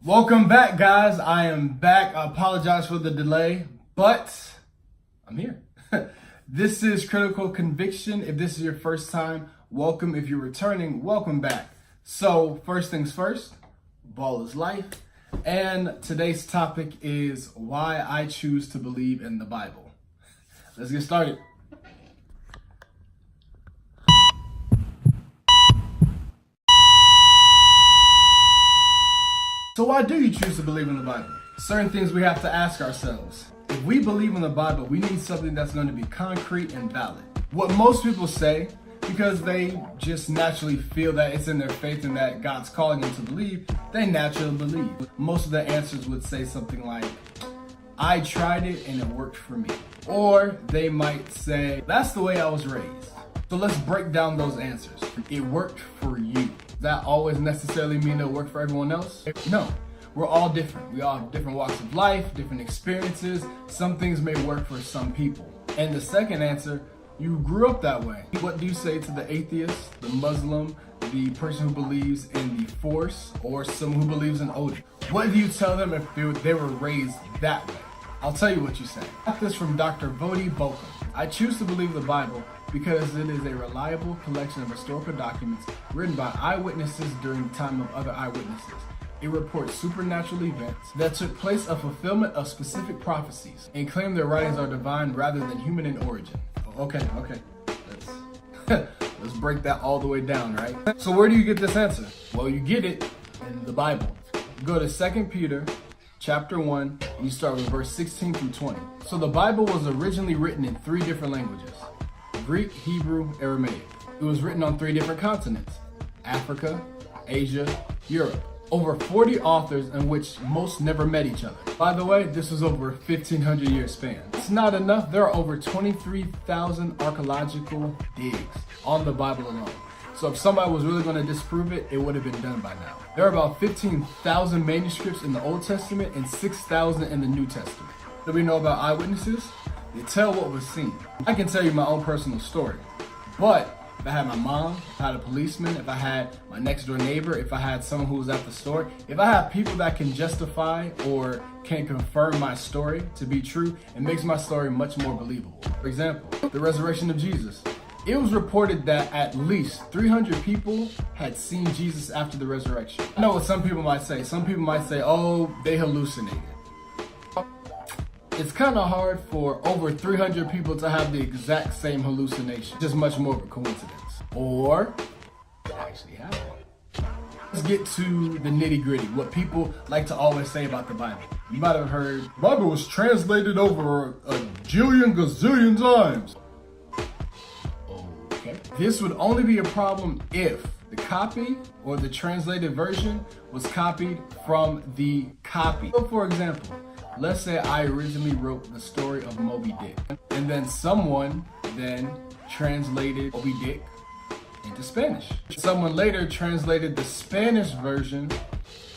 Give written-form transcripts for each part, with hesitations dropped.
Welcome back, guys. I am back. I apologize for the delay, but I'm here. This is Critical Conviction. If this is your first time, welcome. If you're returning, welcome back. So first things first, ball is life. And today's topic is why I choose to believe in the Bible. Let's get started. So why do you choose to believe in the Bible? Certain things we have to ask ourselves. If we believe in the Bible, we need something that's going to be concrete and valid. What most people say, because they just naturally feel that it's in their faith and that God's calling them to believe, they naturally believe. Most of the answers would say something like, I tried it and it worked for me. Or they might say, that's the way I was raised. So let's break down those answers. It worked for you. Does that always necessarily mean it'll work for everyone else? No. We're all different. We all have different walks of life, different experiences. Some things may work for some people. And the second answer, you grew up that way. What do you say to the atheist, the Muslim, the person who believes in the Force, or someone who believes in Odin? What do you tell them if they were raised that way? I'll tell you what you say. I got this from Dr. Vodi Bokum. I choose to believe the Bible because it is a reliable collection of historical documents written by eyewitnesses during the time of other eyewitnesses. It reports supernatural events that took place of fulfillment of specific prophecies and claim their writings are divine rather than human in origin. Okay. Let's break that all the way down, right? So where do you get this answer? Well, you get it in the Bible. Go to 2 Peter chapter 1, and you start with verse 16 through 20. So the Bible was originally written in 3 different languages: Greek, Hebrew, Aramaic. It was written on 3 different continents: Africa, Asia, Europe. Over 40 authors in which most never met each other. By the way, this was over a 1,500 year span. It's not enough. There are over 23,000 archaeological digs on the Bible alone. So if somebody was really going to disprove it, it would have been done by now. There are about 15,000 manuscripts in the Old Testament and 6,000 in the New Testament. Do we know about eyewitnesses? They tell what was seen. I can tell you my own personal story, but if I had my mom, if I had a policeman, if I had my next door neighbor, if I had someone who was at the store, if I have people that can justify or can confirm my story to be true, it makes my story much more believable. For example, the resurrection of Jesus. It was reported that at least 300 people had seen Jesus after the resurrection. I know what some people might say. Some people might say, oh, they hallucinated. It's kind of hard for over 300 people to have the exact same hallucination. Just much more of a coincidence. Or it actually happened. Let's get to the nitty gritty. What people like to always say about the Bible. You might have heard, the Bible was translated over a jillion gazillion times. Okay. This would only be a problem if the copy or the translated version was copied from the copy. So for example, let's say I originally wrote the story of Moby Dick, and then someone then translated Moby Dick into Spanish. Someone later translated the Spanish version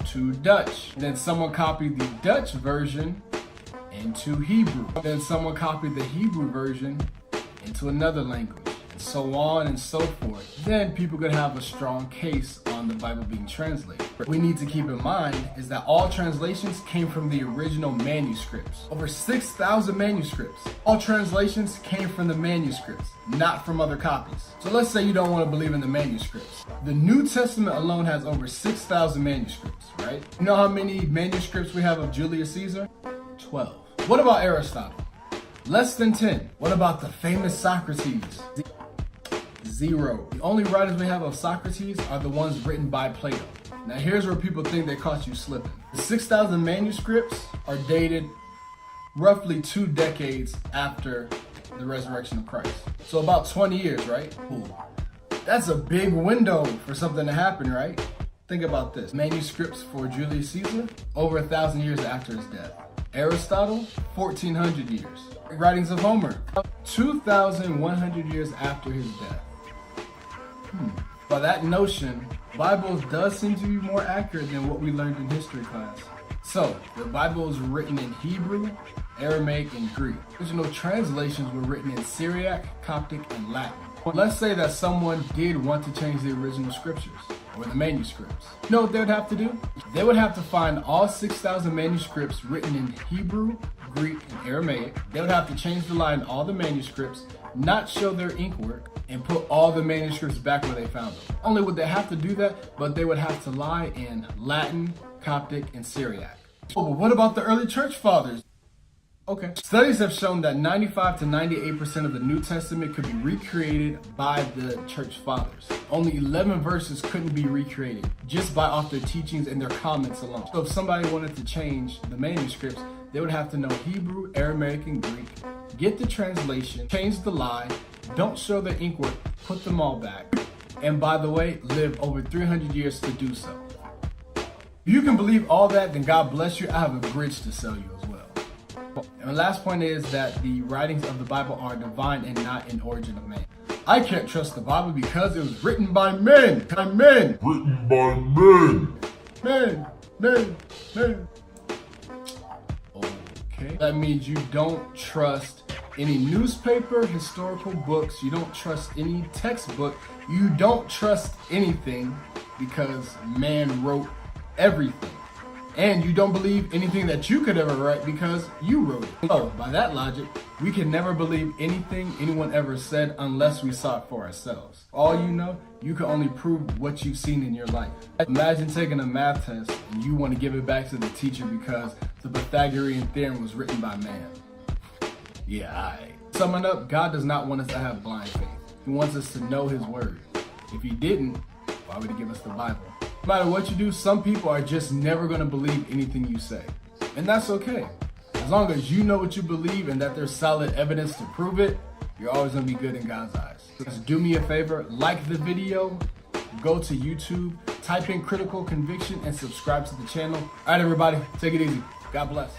to Dutch. Then someone copied the Dutch version into Hebrew. Then someone copied the Hebrew version into another language, and so on and so forth. Then people could have a strong case on the Bible being translated. What we need to keep in mind is that all translations came from the original manuscripts. Over 6,000 manuscripts. All translations came from the manuscripts, not from other copies. So let's say you don't want to believe in the manuscripts. The New Testament alone has over 6,000 manuscripts, right? You know how many manuscripts we have of Julius Caesar? 12. What about Aristotle? Less than 10. What about the famous Socrates? 0. The only writings we have of Socrates are the ones written by Plato. Now here's where people think they caught you slipping. The 6,000 manuscripts are dated roughly 2 decades after the resurrection of Christ. So about 20 years, right? Ooh. That's a big window for something to happen, right? Think about this. Manuscripts for Julius Caesar, over 1,000 years after his death. Aristotle, 1,400 years. Writings of Homer, 2,100 years after his death. By that notion, Bible does seem to be more accurate than what we learned in history class. So, the Bible is written in Hebrew, Aramaic, and Greek. Original translations were written in Syriac, Coptic, and Latin. Let's say that someone did want to change the original scriptures. or the manuscripts. You know what they would have to do? They would have to find all 6,000 manuscripts written in Hebrew, Greek, and Aramaic. They would have to change the lie in all the manuscripts, not show their ink work, and put all the manuscripts back where they found them. Not only would they have to do that, but they would have to lie in Latin, Coptic, and Syriac. Oh, but what about the early church fathers? Okay. Studies have shown that 95 to 98% of the New Testament could be recreated by the church fathers. Only 11 verses couldn't be recreated just by off their teachings and their comments alone. So if somebody wanted to change the manuscripts, they would have to know Hebrew, Aramaic, and Greek, get the translation, change the lie, don't show their ink work, put them all back, and by the way, live over 300 years to do so. If you can believe all that, then God bless you. I have a bridge to sell you as well. And the last point is that the writings of the Bible are divine and not an origin of man. I can't trust the Bible because it was written by men. Men. Written by men. Men. Okay. That means you don't trust any newspaper, historical books. You don't trust any textbook. You don't trust anything because man wrote everything. And you don't believe anything that you could ever write because you wrote it. So, by that logic, we can never believe anything anyone ever said unless we saw it for ourselves. All you know, you can only prove what you've seen in your life. Imagine taking a math test and you want to give it back to the teacher because the Pythagorean theorem was written by man. Yeah, alright. Summing up, God does not want us to have blind faith. He wants us to know His word. If He didn't, why would He give us the Bible? No matter what you do, some people are just never going to believe anything you say. And that's okay. As long as you know what you believe and that there's solid evidence to prove it, you're always going to be good in God's eyes. Just do me a favor, like the video, go to YouTube, type in Critical Conviction, and subscribe to the channel. All right, everybody, take it easy. God bless.